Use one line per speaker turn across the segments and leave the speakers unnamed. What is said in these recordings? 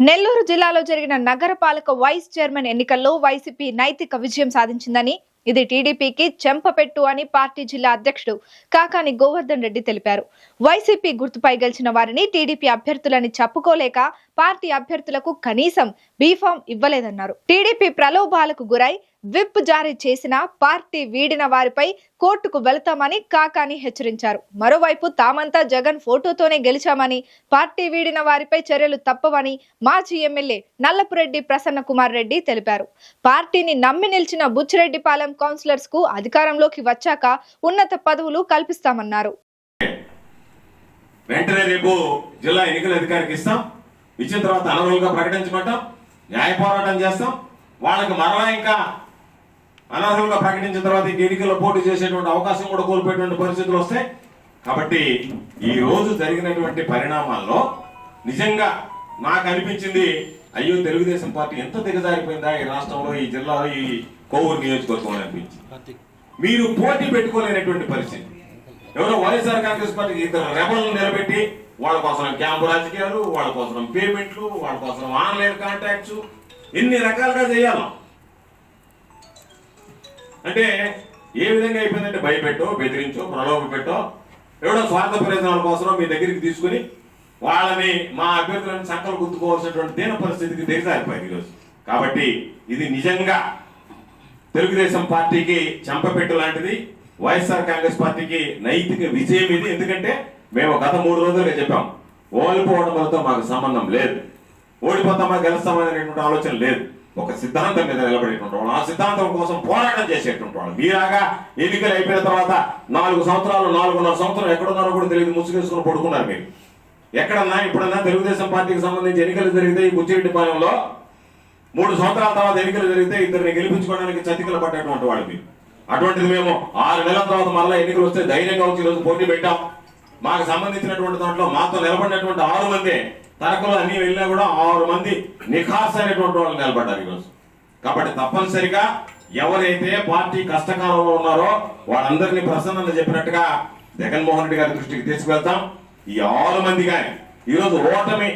నెల్లూరు జిల్లాలో జరిగిన నగరపాలక వైస్ చైర్మన్ ఎన్నికల్లో వైసీపీ నైతిక విజయం సాధించిందని, ఇది టీడీపీకి చెంపపెట్టు అని పార్టీ జిల్లా అధ్యక్షుడు కాకాని గోవర్ధన్ రెడ్డి తెలిపారు. వైసీపీ గుర్తుపై గెలిచిన వారిని టీడీపీ అభ్యర్థులని చెప్పుకోలేక పార్టీ అభ్యర్థులకు కనీసం బీఫామ్ ఇవ్వలేదన్నారు. టీడీపీ ప్రలోభాలకు గురై విప్ జారీ చేసిన పార్టీ వీడిన వారిపై కోర్టుకు వెళతామని కాకాని హెచ్చరించారు. మరోవైపు తామంతా జగన్ ఫోటోతోనే గెలిచామని, పార్టీ వీడిన వారిపై చర్యలు తప్పవని మాజీ ఎమ్మెల్యే నల్లపురెడ్డి ప్రసన్న కుమార్ రెడ్డి తెలిపారు. పార్టీని నమ్మి నిలిచిన బుచ్చిరెడ్డిపాలెం కౌన్సిలర్స్ కు అధికారంలోకి వచ్చాక ఉన్నత పదవులు కల్పిస్తామన్నారు.
వెంటనే రేపు జిల్లా ఎన్నికల అధికారికి ఇస్తాం, ఇచ్చిన తర్వాత అనర్హులుగా ప్రకటించమంటాం, న్యాయ పోరాటం చేస్తాం. వాళ్ళకి మరలా ఇంకా అనర్హులుగా ప్రకటించిన తర్వాత ఇంక ఎన్నికల్లో పోటీ చేసేటువంటి అవకాశం కూడా కోల్పోయేటువంటి పరిస్థితులు వస్తాయి. కాబట్టి ఈ రోజు జరిగినటువంటి పరిణామాల్లో నిజంగా నాకు అనిపించింది, అయ్యో తెలుగుదేశం పార్టీ ఎంత దిగజారిపోయిందా ఈ రాష్ట్రంలో, ఈ జిల్లాలో, ఈ కోవూరు నియోజకవర్గం అనిపించింది. మీరు పోటీ పెట్టుకోలేనటువంటి పరిస్థితి. ఎవరో వైఎస్ఆర్ కాంగ్రెస్ పార్టీ ఇద్దరు రెబల్ని నిలబెట్టి వాళ్ళ కోసం క్యాంపు రాజకీయాలు, వాళ్ళ కోసం పేమెంట్లు, వాళ్ళ కోసం ఆన్లైన్ కాంటాక్ట్స్, ఎన్ని రకాలుగా చేయాలి. అంటే ఏ విధంగా అయిపోయిందంటే భయపెట్టో, బెదిరించో, ప్రలోభ పెట్టో, ఎవడో స్వార్థ ప్రయోజనాల కోసం మీ దగ్గరికి తీసుకుని వాళ్ళని మా అభ్యర్థులను సంకలు గుర్తుకోవాల్సినటువంటి దీన పరిస్థితికి దిగజారిపోయింది ఈరోజు. కాబట్టి ఇది నిజంగా తెలుగుదేశం పార్టీకి చెంపపెట్టు లాంటిది, వైఎస్ఆర్ కాంగ్రెస్ పార్టీకి నైతిక విజయం ఇది. ఎందుకంటే మేము గత 3 రోజులుగా చెప్పాం, ఓడిపోవడంతో మాకు సంబంధం లేదు, ఓడిపోతామా గెలుస్తామనేటువంటి ఆలోచన లేదు. ఒక సిద్ధాంతం మీద నిలబడేటువంటి వాళ్ళు, ఆ సిద్ధాంతం కోసం పోరాటం చేసేటువంటి వాళ్ళు. మీలాగా ఎన్నికలు అయిపోయిన తర్వాత 4 సంవత్సరాలు, 4.5 సంవత్సరం ఎక్కడున్నారో కూడా తెలియదు, ముసుగేసుకుని పడుకున్నారు. మీరు ఎక్కడన్నా ఇప్పుడన్నా తెలుగుదేశం పార్టీకి సంబంధించి ఎన్నికలు జరిగితే ఈ బుచ్చిరెడ్డిపాలెంలో 3 సంవత్సరాల తర్వాత ఎన్నికలు జరిగితే ఇద్దరిని గెలిపించుకోవడానికి చతికిల పడ్డటువంటి వాళ్ళు మీరు. అటువంటిది మేము 6 నెలల తర్వాత మరలా ఎన్నికలు వస్తే ధైర్యంగా వచ్చి ఈరోజు పోటీ పెట్టాం. మాకు సంబంధించినటువంటి దాంట్లో మాతో నిలబడినటువంటి 6 మంది, తరకులు అన్ని వెళ్ళినా కూడా 6 మంది నిఖార్స్ అయినటువంటి వాళ్ళు నిలబడ్డారు ఈరోజు. కాబట్టి తప్పనిసరిగా ఎవరైతే పార్టీ కష్టకాలంలో ఉన్నారో వాళ్ళందరినీ ప్రసన్న చెప్పినట్టుగా జగన్మోహన్ రెడ్డి గారి దృష్టికి తీసుకువెళ్తాం. ఈ 6 మంది కానీ ఈరోజు ఓటమి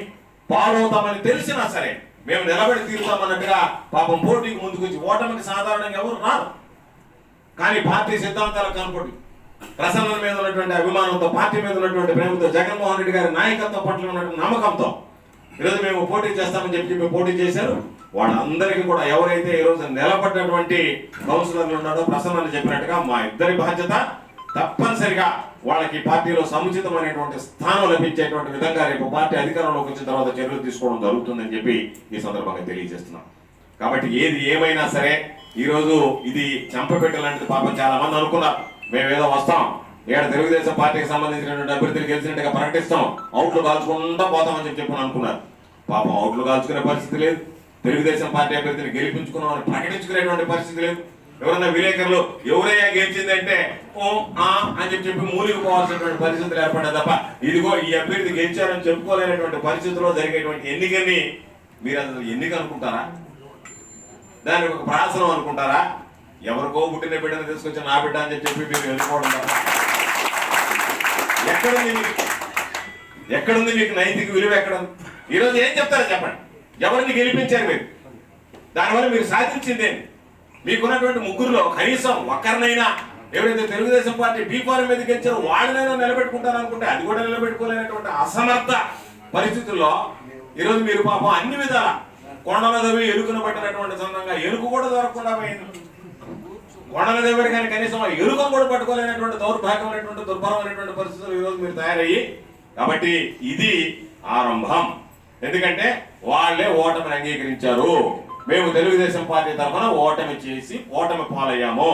పాలవుతామని తెలిసినా సరే మేము నిలబడి తీరుతామన్నట్టుగా పాపం పోటీకి ముందుకొచ్చి, ఓటమికి సాధారణంగా ఎవరు రారు, కానీ పార్టీ సిద్ధాంతాలకు కనపడి ప్రసన్న మీద ఉన్నటువంటి అభిమానంతో, పార్టీ మీద ఉన్నటువంటి ప్రేమతో, జగన్మోహన్ రెడ్డి గారి నాయకత్వం పట్ల ఉన్నటువంటి నమ్మకంతో ఈరోజు మేము పోటీ చేస్తామని చెప్పి పోటీ చేశారు. వాళ్ళందరికీ కూడా ఎవరైతే ఈరోజు నిలబడ్డటువంటి కౌన్సిలర్లు ఉన్నారో ప్రసన్న చెప్పినట్టుగా మా ఇద్దరి బాధ్యత తప్పనిసరిగా వాళ్ళకి పార్టీలో సముచితమైనటువంటి స్థానం లభించేటువంటి విధంగా రేపు పార్టీ అధికారంలోకి వచ్చిన తర్వాత చర్యలు తీసుకోవడం జరుగుతుందని చెప్పి ఈ సందర్భంగా తెలియజేస్తున్నాం. కాబట్టి ఏది ఏమైనా సరే ఈరోజు ఇది చంపపెట్ట లాంటిది. పాపం చాలా మంది అనుకున్నారు మేమేదో వస్తాం, ఇక్కడ తెలుగుదేశం పార్టీకి సంబంధించినటువంటి అభ్యర్థులు గెలిచినట్టుగా ప్రకటిస్తాం, అవుట్లు కాల్చుకుంటా పోతామని చెప్పి అనుకున్నారు. పాపం అవుట్లు కాల్చుకునే పరిస్థితి లేదు, తెలుగుదేశం పార్టీ అభ్యర్థిని గెలిపించుకున్నామని ప్రకటించుకునేటువంటి పరిస్థితి లేదు. ఎవరన్నా విలేకరులు ఎవరయ్యా గెలిచిందంటే ఓ ఆ అని చెప్పి మూలిగిపోవాల్సినటువంటి పరిస్థితులు ఏర్పడ్డాయి తప్ప, ఇదిగో ఈ అభ్యర్థి గెలిచారని చెప్పుకోలేనటువంటి పరిస్థితుల్లో జరిగేటువంటి ఎన్నికని మీరు అసలు ఎన్నిక అనుకుంటారా? దానికి ఒక ప్రాసనం అనుకుంటారా? ఎవరికో పుట్టిన బిడ్డను తీసుకొచ్చి నా బిడ్డ అని చెప్పి మీరు ఎన్నుకోవడం తప్ప ఎక్కడుంది మీకు నైతిక విలువ? ఎక్కడుంది? ఈరోజు ఏం చెప్తారో చెప్పండి. ఎవరిని గెలిపించారు మీరు? దానివల్ల మీరు సాధించిందేంటి? మీకున్నటువంటి ముగ్గురులో కనీసం ఒక్కరినైనా ఎవరైతే తెలుగుదేశం పార్టీ బీఫారం మీద గెలిచారో వాళ్ళనైనా నిలబెట్టుకుంటారనుకుంటే అది కూడా నిలబెట్టుకోలేనటువంటి అసమర్థ పరిస్థితుల్లో ఈరోజు మీరు పాపం అన్ని విధాల కొండల దవి ఎరుకును పట్టినటువంటి సందర్భంగా ఎరుకు కూడా దొరకకుండా పోయింది. కొండల దగ్గర కానీ కనీసం ఎరుకను కూడా పట్టుకోలేనటువంటి దౌర్భాగ్యమైనటువంటి దుర్భరమైనటువంటి పరిస్థితులు ఈరోజు మీరు తయారయ్యి. కాబట్టి ఇది ఆరంభం. ఎందుకంటే వాళ్ళే ఓటమిని అంగీకరించారు. మేము తెలుగుదేశం పార్టీ తరఫున ఓటమి చేసి ఓటమి పాలయ్యాము,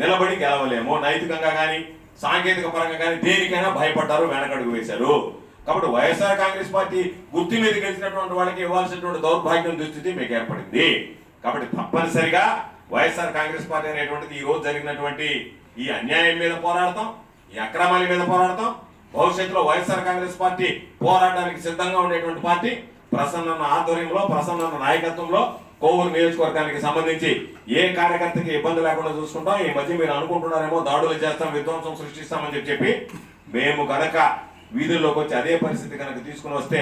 నిలబడి గెలవలేము, నైతికంగా కానీ సాంకేతిక పరంగా కానీ దేనికైనా భయపడ్డారు, వెనకడుగు వేశారు. కాబట్టి వైఎస్ఆర్ కాంగ్రెస్ పార్టీ గుర్తు మీద గెలిచినటువంటి వాళ్ళకి ఇవ్వాల్సినటువంటి దౌర్భాగ్యం దుస్థితి మీకు ఏర్పడింది. కాబట్టి తప్పనిసరిగా వైఎస్ఆర్ కాంగ్రెస్ పార్టీ అనేటువంటిది ఈ రోజు జరిగినటువంటి ఈ అన్యాయం మీద పోరాడతాం, ఈ అక్రమాల మీద పోరాడతాం. భవిష్యత్తులో వైఎస్ఆర్ కాంగ్రెస్ పార్టీ పోరాటానికి సిద్ధంగా ఉండేటువంటి పార్టీ. ప్రసన్న ఆధ్వర్యంలో, ప్రసన్న నాయకత్వంలో కోవూరు నియోజకవర్గానికి సంబంధించి ఏ కార్యకర్తకి ఇబ్బంది లేకుండా చూసుకుంటాం. ఈ మధ్య మీరు అనుకుంటున్నారేమో దాడులు చేస్తాం, విధ్వంసం సృష్టిస్తామని చెప్పి మేము కనుక వీధుల్లోకి వచ్చి అదే పరిస్థితి కనుక తీసుకుని వస్తే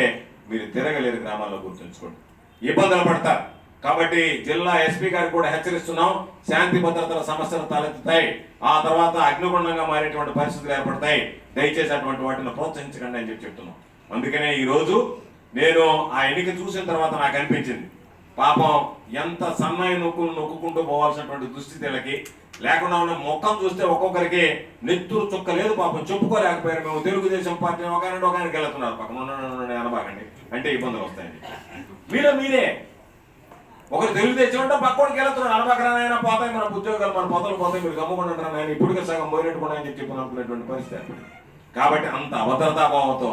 మీరు తిరగలేరు గ్రామాల్లో, గుర్తుంచుకోండి. ఇబ్బందులు పడతారు. కాబట్టి జిల్లా ఎస్పీ గారికి కూడా హెచ్చరిస్తున్నాం, శాంతి భద్రతల సమస్యలు తలెత్తుతాయి, ఆ తర్వాత అగ్నిగుండంగా మారేటువంటి పరిస్థితులు ఏర్పడతాయి, దయచేసి అటువంటి వాటిని ప్రోత్సహించకండి అని చెప్తున్నాం. అందుకనే ఈ రోజు నేను ఆ ఎన్నిక చూసిన తర్వాత నాకు అనిపించింది, పాపం ఎంత సన్నాయి నొక్కుంటూ పోవాల్సినటువంటి దుస్థితులకి లేకుండా ఉన్న ముఖం చూస్తే ఒక్కొక్కరికి నెత్తురు చుక్క లేదు, పాపం చెప్పుకోలేకపోయారు. మేము తెలుగుదేశం పార్టీ ఒకరికి వెళ్తున్నారు, పక్కన అనబాకండి అంటే ఇబ్బందులు వస్తాయండి. మీరే ఒకరు తెలుగుదేశం అంటే పక్కడికి వెళ్తున్నారు, అనబాకరానైనా పోతాయి మన ఉద్యోగాలు, మన పొదలు పోతాయి, మీరు గమ్ముకుంటున్నారు ఆయన ఇప్పటికే సగం పోయినట్టుకున్నా అని చెప్పి అనుకునేటువంటి పరిస్థితి. కాబట్టి అంత అభద్రతాభావంతో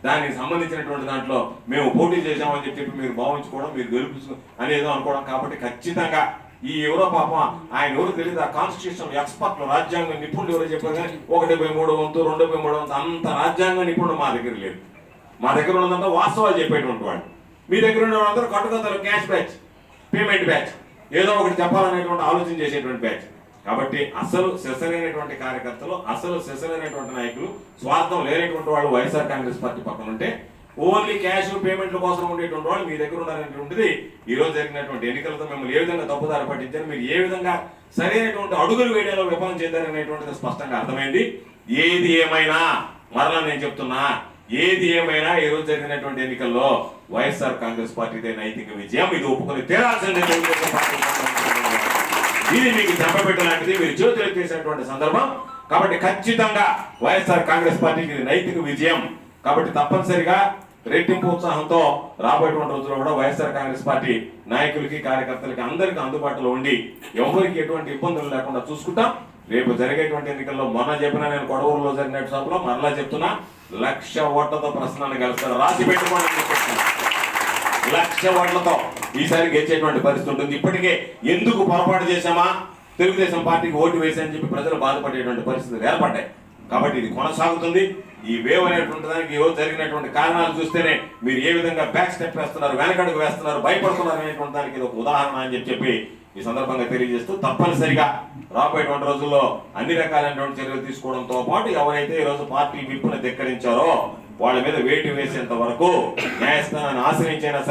దానికి సంబంధించినటువంటి దాంట్లో మేము పోటీ చేశామని చెప్పి మీరు భావించుకోవడం, మీరు గెలుపు అనేదో అనుకోవడం. కాబట్టి ఖచ్చితంగా ఈ ఎవరో పాపం ఆయన ఎవరు తెలియదు, ఆ కాన్స్టిట్యూషన్ ఎక్స్పర్ట్లు, రాజ్యాంగ నిపుణులు ఎవరో చెప్పారు కానీ 1/3 వంతు 2/3 వంతు అంత రాజ్యాంగ నిపుణులు మా దగ్గర లేదు. మా దగ్గర ఉన్నదంతా వాస్తవాలు చెప్పేటువంటి వాళ్ళు. మీ దగ్గర ఉన్న వాళ్ళందరూ కట్టుకథలు, క్యాష్ బ్యాచ్, పేమెంట్ బ్యాచ్, ఏదో ఒకటి చెప్పాలనేటువంటి ఆలోచన చేసేటువంటి బ్యాచ్. కాబట్టి అసలు సెసరైనటువంటి కార్యకర్తలు, అసలు సెసరైనటువంటి నాయకులు, స్వార్థం లేనటువంటి వాళ్ళు వైఎస్ఆర్ కాంగ్రెస్ పార్టీ పక్కన ఉంటే ఓన్లీ క్యాష్ పేమెంట్ల కోసం ఉండేటువంటి వాళ్ళు మీ దగ్గర ఉన్నారనేటువంటిది ఈ రోజు జరిగినటువంటి ఎన్నికలతో మిమ్మల్ని ఏ విధంగా తప్పుదారి పట్టించారు, మీరు ఏ విధంగా సరైనటువంటి అడుగులు వేయడంలో విఫలం చేశారనేటువంటిది స్పష్టంగా అర్థమైంది. ఏది ఏమైనా మరలా నేను చెప్తున్నా, ఏది ఏమైనా ఈ రోజు జరిగినటువంటి ఎన్నికల్లో వైఎస్ఆర్ కాంగ్రెస్ పార్టీదే నైతిక విజయం, ఇది ఒప్పుకొని తీరాల్సిందే. ఇది మీకు చెప్పబెట్ట లాంటిది, మీరు చేతులు ఎత్తేసినటువంటి సందర్భం. కాబట్టి ఖచ్చితంగా వైఎస్ఆర్ కాంగ్రెస్ పార్టీకి ఇది నైతిక విజయం. కాబట్టి తప్పనిసరిగా రెట్టింపు ఉత్సాహంతో రాబోయేటువంటి రోజుల్లో కూడా వైఎస్ఆర్ కాంగ్రెస్ పార్టీ నాయకులకి, కార్యకర్తలకి అందరికీ అందుబాటులో ఉండి ఎవరికి ఎటువంటి ఇబ్బందులు లేకుండా చూసుకుంటాం. రేపు జరిగేటువంటి ఎన్నికల్లో మొన్న చెప్పిన నేను కొడవూరులో జరిగిన సభలో మరలా చెప్తున్నా, 1,00,000 ఓట్లతో ప్రశ్నను గెలుస్తారు, రాసి పెట్టుకోండి. 1,00,000 ఓట్లతో ఈసారి గెలిచేటువంటి పరిస్థితి ఉంటుంది. ఇప్పటికే ఎందుకు పొరపాటు చేశామా, తెలుగుదేశం పార్టీకి ఓటు వేసని చెప్పి ప్రజలు బాధపడేటువంటి పరిస్థితులు ఏర్పడ్డాయి. కాబట్టి ఇది కొనసాగుతుంది. ఈ వేవ్ అనేటువంటి దానికి ఈ రోజు జరిగినటువంటి కారణాలు చూస్తేనే మీరు ఏ విధంగా బ్యాక్ స్టెప్ వేస్తున్నారు, వెనకడుగు వేస్తున్నారు, భయపడుతున్నారు అనేటువంటి దానికి ఇది ఒక ఉదాహరణ అని చెప్పి ఈ సందర్భంగా తెలియజేస్తూ, తప్పనిసరిగా రాబోయేటువంటి రోజుల్లో అన్ని రకాలైనటువంటి చర్యలు తీసుకోవడంతో పాటు ఎవరైతే ఈ రోజు పార్టీ విప్పును ధిక్కరించారో వాళ్ళ మీద వేటు వేసేంత వరకు న్యాయస్థానాన్ని ఆశ్రయించైనా సరే